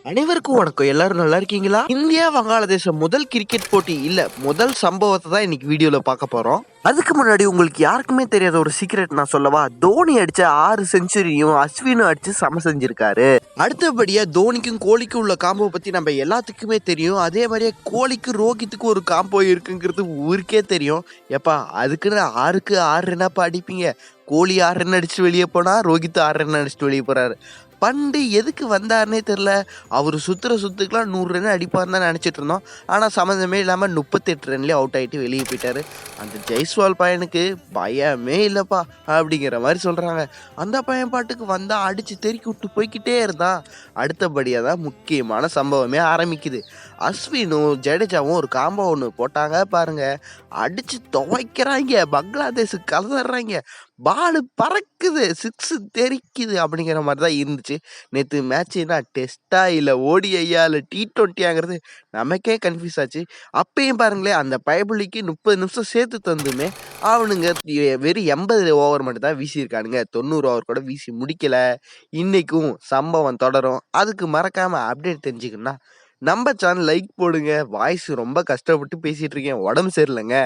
அனைவருக்கும் வணக்கம். எல்லாரும் நல்லா இருக்கீங்களா? இந்தியா வங்காளதேசம் முதல் கிரிக்கெட் போட்டி இல்ல, முதல் சம்பவத்தை தான் இன்னைக்கு வீடியோல பார்க்க போறோம். அதுக்கு முன்னாடி உங்களுக்கு யாருக்குமே தெரியாத ஒரு சீக்ரெட் நான் சொல்லவா? தோனி அடிச்ச 6 செஞ்சுரியும் அஸ்வினும் அடிச்சு சம செஞ்சிருக்காரு. அடுத்தபடியா தோனிக்கும் கோலிக்கும் உள்ள காம்போ பத்தி நம்ம எல்லாத்துக்குமே தெரியும். அதே மாதிரியே கோலிக்கு ரோஹித்துக்கு ஒரு காம்போ இருக்குங்கிறது ஊருக்கே தெரியும். எப்பா அதுக்குன்னு 6க்கு 6 ரன்னப்பா அடிப்பீங்க? கோலி 6 ரன் அடிச்சுட்டு வெளியே போனா, ரோஹித் 6 ரன் அடிச்சுட்டு வெளியே போறாரு. பண்டு எதுக்கு வந்தாருன்னே தெரில. அவர் சுற்றுற சுற்றுக்கெலாம் 100 ரன் அடிப்பார்னு தான் நினச்சிட்டு இருந்தோம். ஆனால் சம்மந்தமே இல்லாமல் 38 ரன்லேயே அவுட் ஆகிட்டு வெளியே போயிட்டார். அந்த ஜெய்ஸ்வால் பையனுக்கு பயமே இல்லைப்பா அப்படிங்கிற மாதிரி சொல்கிறாங்க. அந்த பையன் பாட்டுக்கு வந்தால் அடித்து தெருக்கி விட்டு போய்கிட்டே இருந்தான். அடுத்தபடியாக தான் முக்கியமான சம்பவமே ஆரம்பிக்குது. அஸ்வினும் ஜடேஜாவும் ஒரு காம்போ ஒன்று போட்டாங்க பாருங்க. அடித்து துவைக்கிறாங்க, பங்களாதேஷுக்கு கலந்துடுறாங்க. பாலு பறக்குது, 6 தெரிக்குது அப்படிங்கிற மாதிரி தான் இருந்துச்சு. நேற்று மேட்ச்னா டெஸ்டா இல்லை ஓடிஐயா இல்லை T20 நமக்கே கன்ஃபியூஸ் ஆச்சு. அப்பயும் பாருங்களேன், அந்த பயபுள்ளிக்கு 30 நிமிஷம் சேர்த்து தந்துமே அவனுங்க வெறும் 80 ஓவர் மட்டும் தான் வீசியிருக்கானுங்க. 90 ஓவர் கூட வீசி முடிக்கல. இன்னைக்கும் சம்பவம் தொடரும். அதுக்கு மறக்காம அப்டேட் தெரிஞ்சுக்கணும்னா நம்ம சேனல் லைக் போடுங்க. வாய்ஸ் ரொம்ப கஷ்டப்பட்டு பேசிட்டு இருக்கேன், உடம்பு சரியில்லைங்க.